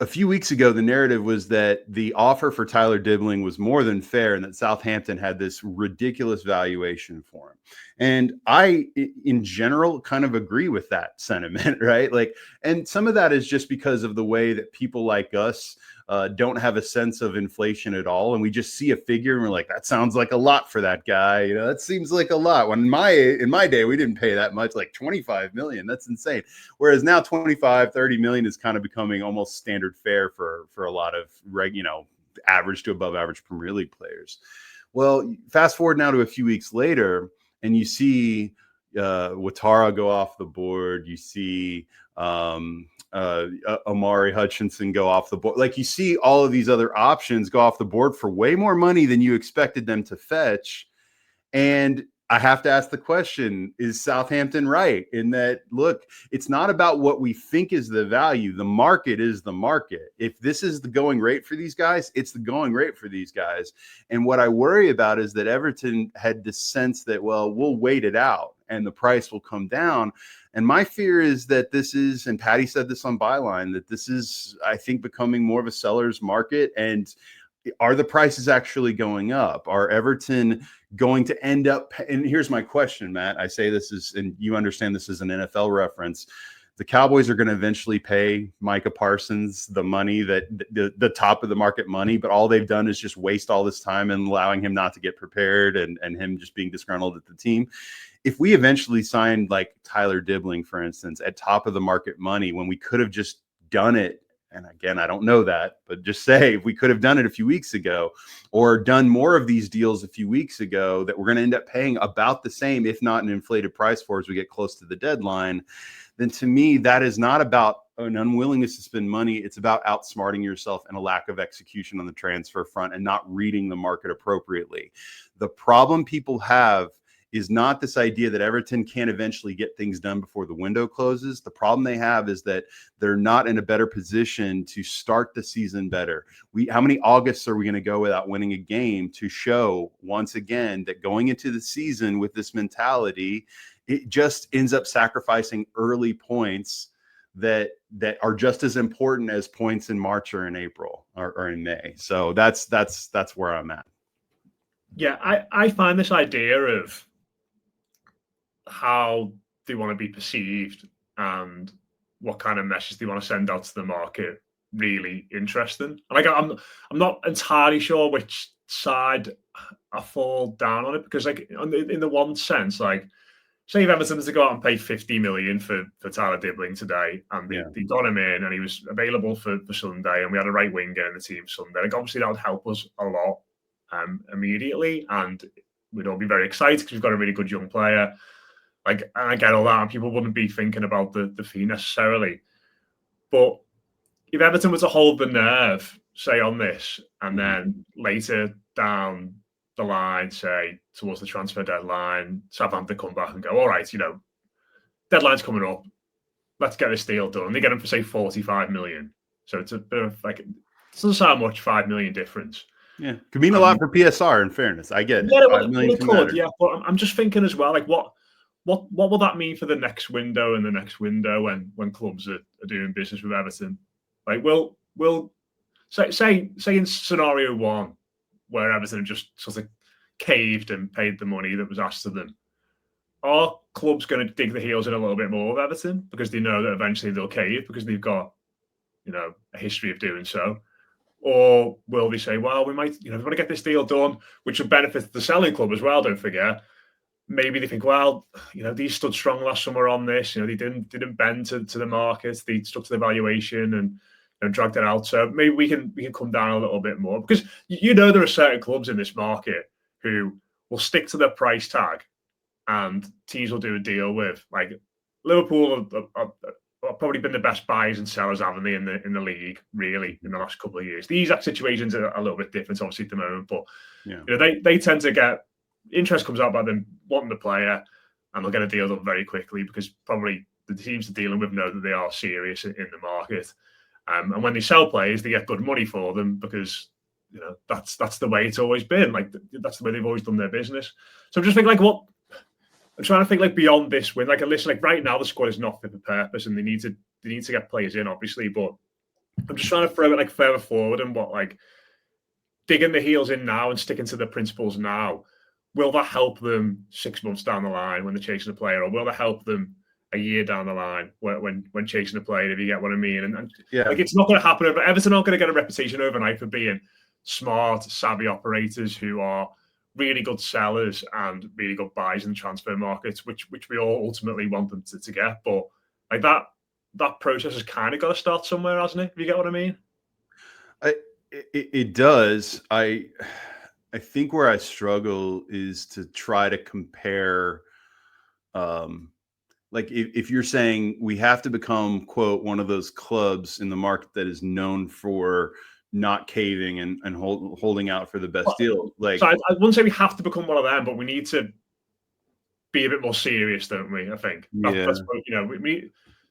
a few weeks ago, the narrative was that the offer for Tyler Dibling was more than fair and that Southampton had this ridiculous valuation for him. And I, in general, kind of agree with that sentiment, right? Like, and some of that is just because of the way that people like us don't have a sense of inflation at all. And we just see a figure and we're like, that sounds like a lot for that guy. You know, that seems like a lot. When in my day, we didn't pay that much, like 25 million. That's insane. Whereas now 25, 30 million is kind of becoming almost standard fare for a lot of average to above average Premier League players. Well, fast forward now to a few weeks later, and you see Ouattara go off the board. You see Amari Hutchinson go off the board. Like, you see all of these other options go off the board for way more money than you expected them to fetch. And I have to ask the question, is Southampton right in that, look, it's not about what we think is the value. The market is the market. If this is the going rate for these guys, it's the going rate for these guys. And what I worry about is that Everton had this sense that, well, we'll wait it out and the price will come down. And my fear is that this is, and Patty said this on Byline, that this is, I think, becoming more of a seller's market. And are the prices actually going up? Are Everton going to end up? And here's my question, Matt. I say this is, and you understand this is an NFL reference. The Cowboys are going to eventually pay Micah Parsons the money that the top of the market money, but all they've done is just waste all this time and allowing him not to get prepared and him just being disgruntled at the team. If we eventually signed like Tyler Dibling, for instance, at top of the market money, when we could have just done it, and again, I don't know that, but just say if we could have done it a few weeks ago or done more of these deals a few weeks ago, that we're going to end up paying about the same, if not an inflated price for as we get close to the deadline, then to me, that is not about an unwillingness to spend money. It's about outsmarting yourself and a lack of execution on the transfer front and not reading the market appropriately. The problem people have is not this idea that Everton can eventually get things done before the window closes. The problem they have is that they're not in a better position to start the season better. How many Augusts are we going to go without winning a game to show once again that going into the season with this mentality, it just ends up sacrificing early points that are just as important as points in March or in April or in May. So that's where I'm at. Yeah, I find this idea of how they want to be perceived and what kind of message they want to send out to the market really interesting. Like, I'm not entirely sure which side I fall down on it, because like in the one sense, like, say if Everton was to go out and pay 50 million for Tyler Dibling today, and they got him in and he was available for Sunday, and we had a right winger in the team Sunday, like obviously that would help us a lot immediately, and we'd all be very excited because we've got a really good young player. Like, and I get all that, and people wouldn't be thinking about the fee necessarily. But if Everton were to hold the nerve, say, on this, and then later down the line, say, towards the transfer deadline, Southampton come back and go, all right, deadline's coming up, let's get this deal done. They get him for, say, 45 million. So it's a bit of, like, it doesn't sound much, 5 million difference. Yeah, could mean a lot for PSR, in fairness. I get it. Yeah, it could, yeah. But I'm just thinking as well, like, what will that mean for the next window and the next window when clubs are doing business with Everton? Like, we'll say in scenario one, where Everton just sort of caved and paid the money that was asked of them, are clubs going to dig their heels in a little bit more with Everton because they know that eventually they'll cave because they've got, a history of doing so? Or will they say, well, we might, we want to get this deal done, which will benefit the selling club as well, don't forget. Maybe they think, well, these stood strong last summer on this. They didn't bend to the market. They stuck to the valuation and dragged it out. So maybe we can come down a little bit more, because there are certain clubs in this market who will stick to their price tag, and teams will do a deal with. Like, Liverpool have probably been the best buyers and sellers, haven't they, in the league, really, in the last couple of years. The exact situations are a little bit different, obviously, at the moment, but they tend to get interest comes out by them wanting the player, and they'll get a deal done very quickly because probably the teams they're dealing with know that they are serious in the market. And when they sell players, they get good money for them because that's the way it's always been. Like, that's the way they've always done their business. So I'm just thinking, like, I'm trying to think, like, beyond this win. Like, listen, like, right now the squad is not fit for purpose, and they need to get players in, obviously. But I'm just trying to throw it like further forward and what like digging the heels in now and sticking to the principles now. Will that help them 6 months down the line when they're chasing a player, or will that help them a year down the line when chasing a player? If you get what I mean, and Yeah. like it's not going to happen. Everton aren't going to get a reputation overnight for being smart, savvy operators who are really good sellers and really good buys in the transfer markets, which we all ultimately want them to get. But like that process has kind of got to start somewhere, hasn't it? If you get what I mean. It does. I think where I struggle is to try to compare, like if you're saying we have to become, quote, one of those clubs in the market that is known for not caving and holding out for the best deal. Like, so I wouldn't say we have to become one of them, but we need to be a bit more serious, don't we? I think. yeah. That's you know,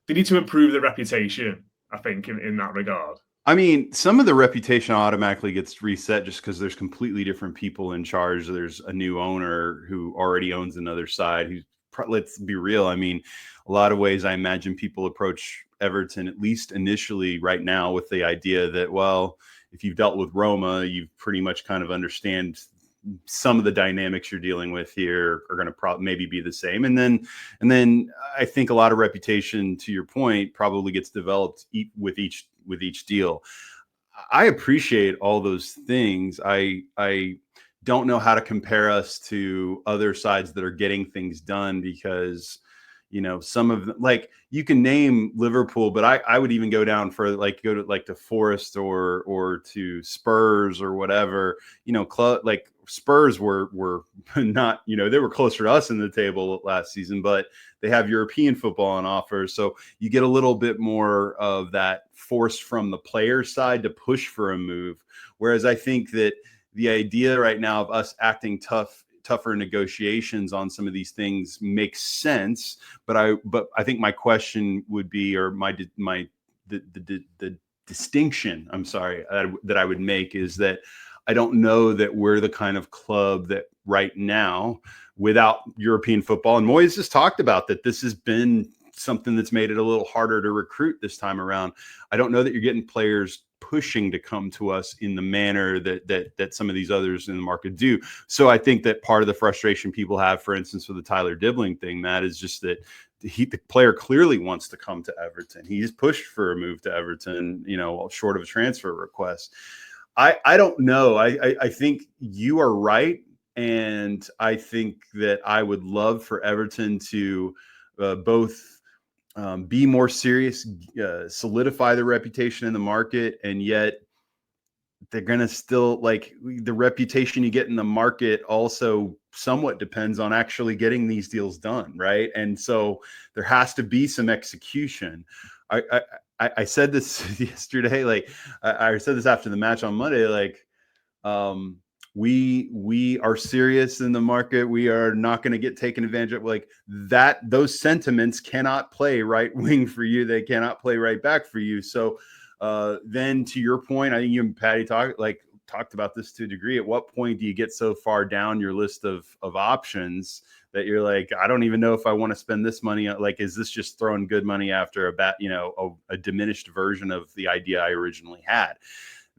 they need to improve their reputation, I think, in that regard. I mean, some of the reputation automatically gets reset just because there's completely different people in charge. There's a new owner who already owns another side. Who's, let's be real. I mean, a lot of ways I imagine people approach Everton, at least initially right now, with the idea that, well, if you've dealt with Roma, you pretty much kind of understand some of the dynamics you're dealing with here are going to maybe be the same. And then I think a lot of reputation, to your point, probably gets developed with each deal. I appreciate all those things. I don't know how to compare us to other sides that are getting things done because, you know, some of them, like you can name Liverpool, but I would even go down for like go to like to Forest or to Spurs or whatever, you know, like Spurs were not, you know, they were closer to us in the table last season, but they have European football on offer. So you get a little bit more of that force from the player side to push for a move. Whereas I think that the idea right now of us acting tougher negotiations on some of these things makes sense. But I think my question would be, or the distinction, I'm sorry, that I would make is that I don't know that we're the kind of club that right now, without European football, and Moyes has talked about that this has been something that's made it a little harder to recruit this time around. I don't know that you're getting players pushing to come to us in the manner that some of these others in the market do. So I think that part of the frustration people have, for instance, with the Tyler Dibling thing, Matt, is just that the player clearly wants to come to Everton. He's pushed for a move to Everton, you know, short of a transfer request. I don't know. I think you are right. And I think that I would love for Everton to both be more serious, solidify their reputation in the market, and yet they're going to still, like, the reputation you get in the market also somewhat depends on actually getting these deals done, right? And so there has to be some execution. I said this yesterday, like I said this after the match on Monday, like we are serious in the market. We are not going to get taken advantage of. Like that, those sentiments cannot play right wing for you. They cannot play right back for you. So then to your point, I think you and Patty talked about this to a degree. At what point do you get so far down your list of options that you're like, I don't even know if I want to spend this money? Like, is this just throwing good money after a diminished version of the idea I originally had?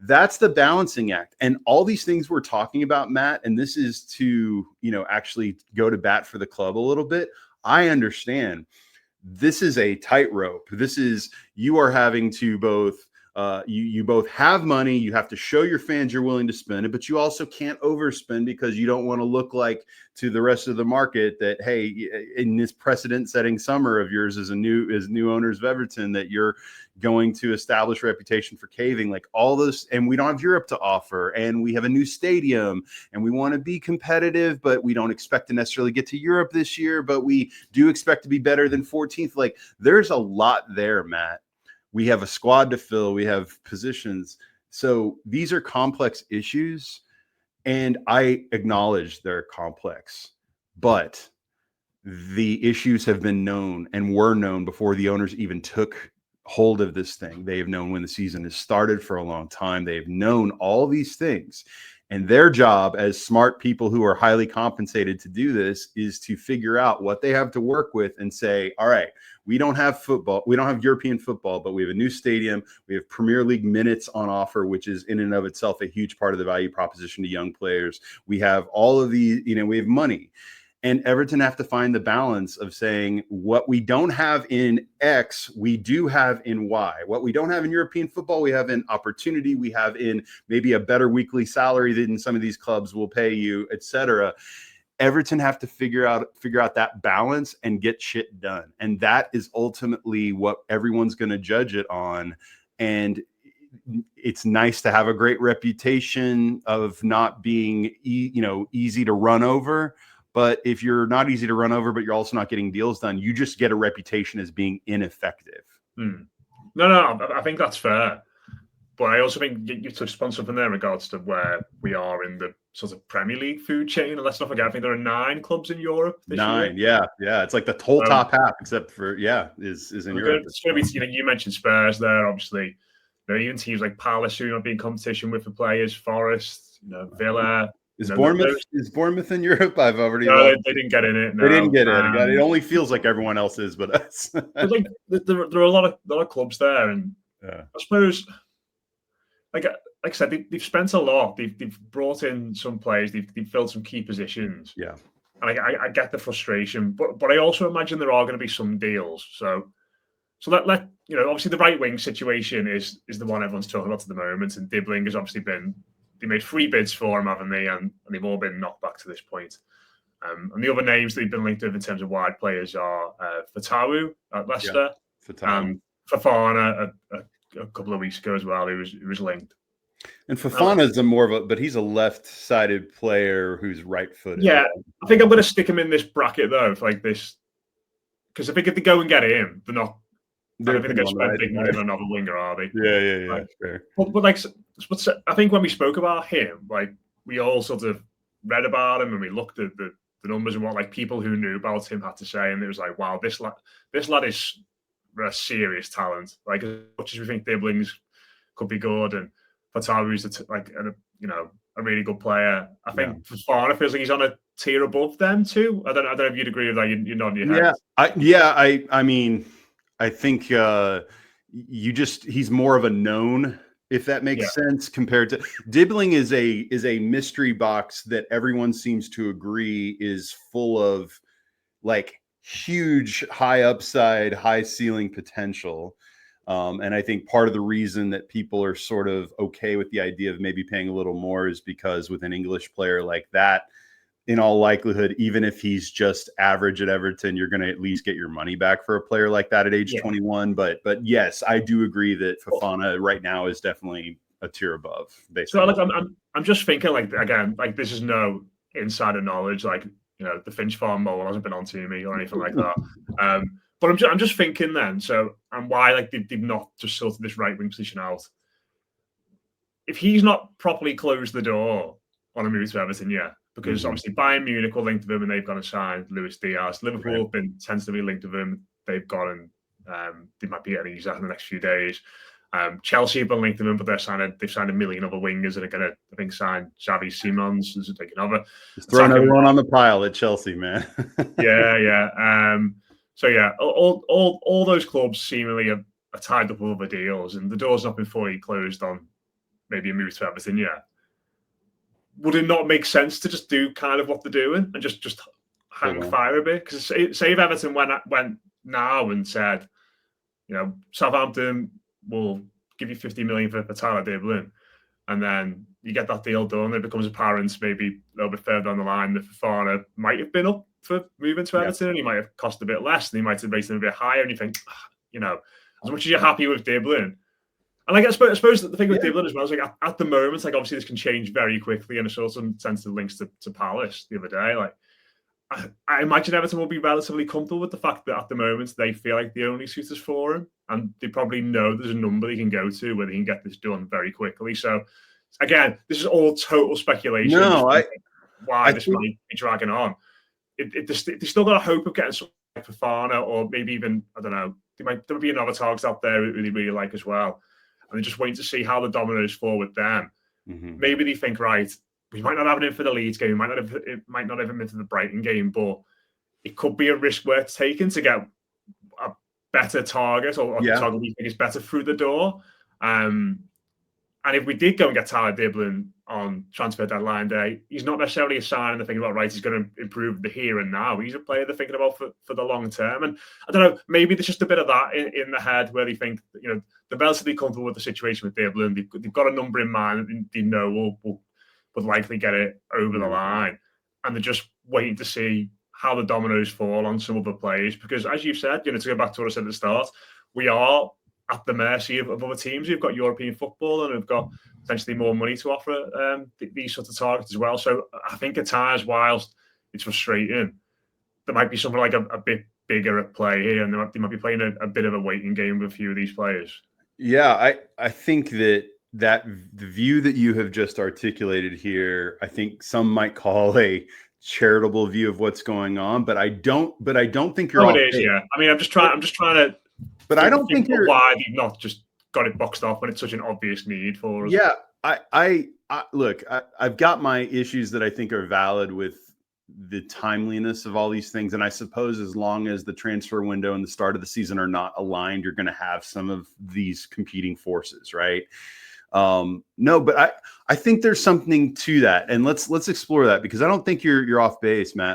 That's the balancing act. And all these things we're talking about, Matt, and this is to, actually go to bat for the club a little bit. I understand this is a tightrope. This is, you are having to both you both have money. You have to show your fans you're willing to spend it, but you also can't overspend because you don't want to look like to the rest of the market that, hey, in this precedent-setting summer of yours as new owners of Everton, that you're going to establish a reputation for caving, like all this. And we don't have Europe to offer, and we have a new stadium, and we want to be competitive, but we don't expect to necessarily get to Europe this year, but we do expect to be better than 14th. Like, there's a lot there, Matt. We have a squad to fill. We have positions. So these are complex issues, and I acknowledge they're complex, but the issues have been known and were known before the owners even took hold of this thing. They have known when the season has started for a long time. They've known all these things. And their job as smart people who are highly compensated to do this is to figure out what they have to work with and say, all right, we don't have football. We don't have European football, but we have a new stadium. We have Premier League minutes on offer, which is in and of itself a huge part of the value proposition to young players. We have all of these, we have money. And Everton have to find the balance of saying what we don't have in X, we do have in Y. What we don't have in European football, we have in opportunity. We have in maybe a better weekly salary than some of these clubs will pay you, etc. Everton have to figure out that balance and get shit done. And that is ultimately what everyone's going to judge it on. And it's nice to have a great reputation of not being, easy to run over. But if you're not easy to run over, but you're also not getting deals done, you just get a reputation as being ineffective. No, I think that's fair. But I also think you touched upon something there in regards to where we are in the sort of Premier League food chain. And let's not forget, I think there are 9 clubs in Europe this year. Yeah. It's like the whole top half, except for, is in Europe. It's going to be, you mentioned Spurs there, obviously. Even teams like Palace who are being in competition with the players, Forest, Villa. Is Bournemouth in Europe? I've already. No, they didn't get in it. No. They didn't get in. It only feels like everyone else is, but us. But there are a lot of clubs there, and I suppose, like I said, they've spent a lot. They've brought in some players. They've filled some key positions. Yeah, and I get the frustration, but I also imagine there are going to be some deals. So let obviously the right wing situation is the one everyone's talking about at the moment, and Dibling has obviously been. They made 3 bids for him, haven't they? And they've all been knocked back to this point. And the other names that he've been linked with in terms of wide players are Fatawu at Leicester and Fofana a couple of weeks ago as well. He was linked. And Fofana's but he's a left-sided player who's right-footed. Yeah, I think I'm going to stick him in this bracket though, like this, because I think if they go and get him, they're not. I don't think they're going to spend big money on another winger, are they? Yeah. Fair. But I think when we spoke about him, like we all sort of read about him and we looked at the numbers and what like people who knew about him had to say, and it was like, wow, this lad is a serious talent. Like as much as we think Dibling's could be good and Fatawu's a really good player, I think Fofana feels like he's on a tier above them too. I don't know if you'd agree with that. You're nodding your head. I mean. I think he's more of a known, if that makes sense, compared to Dibling is a mystery box that everyone seems to agree is full of like huge high upside, high ceiling potential. And I think part of the reason that people are sort of okay with the idea of maybe paying a little more is because with an English player like that, in all likelihood, even if he's just average at Everton, you're going to at least get your money back for a player like that at age 21. But yes, I do agree that Fofana right now is definitely a tier above. So I'm just thinking again, this is no insider knowledge. The Finch Farm mole hasn't been on to me or anything like that. But I'm just thinking then. So and why they've not just sorted this right wing position out. If he's not properly closed the door on a move to Everton, because obviously Bayern Munich will link to them and they've gone and signed Luis Diaz. Liverpool have been tentatively linked to them. They've gone and they might be getting that in the next few days. Chelsea have been linked to them, but they've signed a million other wingers that are going to, I think, sign Xavi Simons as taking over. Just throwing everyone on the pile at Chelsea, man. All those clubs seemingly are tied up with other deals, and the door's not been fully closed on maybe a move to Everton yet. Would it not make sense to just do kind of what they're doing and just hang fire a bit? Because say if Everton went now and said, Southampton will give you 50 million for Tyler Dibling, and then you get that deal done, it becomes apparent maybe a little bit further down the line that Fofana might have been up for moving to Everton, and he might have cost a bit less, and he might have rated him a bit higher, and you think, as much as you're happy with Dibling. And I suppose that the thing with Dibling as well is at the moment, obviously this can change very quickly, and it sort of sends the links to Palace the other day. I imagine Everton will be relatively comfortable with the fact that at the moment they feel like the only suitors for him, and they probably know there's a number they can go to where they can get this done very quickly. So again, this is all total speculation. Why this might be dragging on. They still got a hope of getting something like Fofana, or maybe even, I don't know, there might be another targets out there who they really like as well. And they're just waiting to see how the dominoes fall with them. Mm-hmm. Maybe they think, right, we might not have him for the Leeds game, it might not have him into the Brighton game, but it could be a risk worth taking to get a better target or a target we think is better through the door. And if we did go and get Tyler Dibling on transfer deadline day, he's not necessarily a sign and thinking about, right, he's going to improve the here and now. He's a player they're thinking about for the long term. And I don't know, maybe there's just a bit of that in the head where they think, you know, they're relatively comfortable with the situation with Dibling. They've got a number in mind that they know would likely get it over the line. And they're just waiting to see how the dominoes fall on some other players. Because as you've said, you know, to go back to what I said at the start, we are at the mercy of other teams who've got European football and have got potentially more money to offer these sorts of targets as well. So I think at times, whilst it's frustrating, there might be something like a bit bigger at play here, and they might be playing a bit of a waiting game with a few of these players. Yeah, I think that the view that you have just articulated here, I think some might call a charitable view of what's going on, but I don't think you're. Oh, it is, yeah. I mean, I'm just trying to. But I don't think you're. Why they've not just got it boxed off when it's such an obvious need for us. Yeah, I look, I've got my issues that I think are valid with the timeliness of all these things, and I suppose as long as the transfer window and the start of the season are not aligned, you're going to have some of these competing forces, right? No, but I think there's something to that, and let's explore that, because I don't think you're off base, Matt.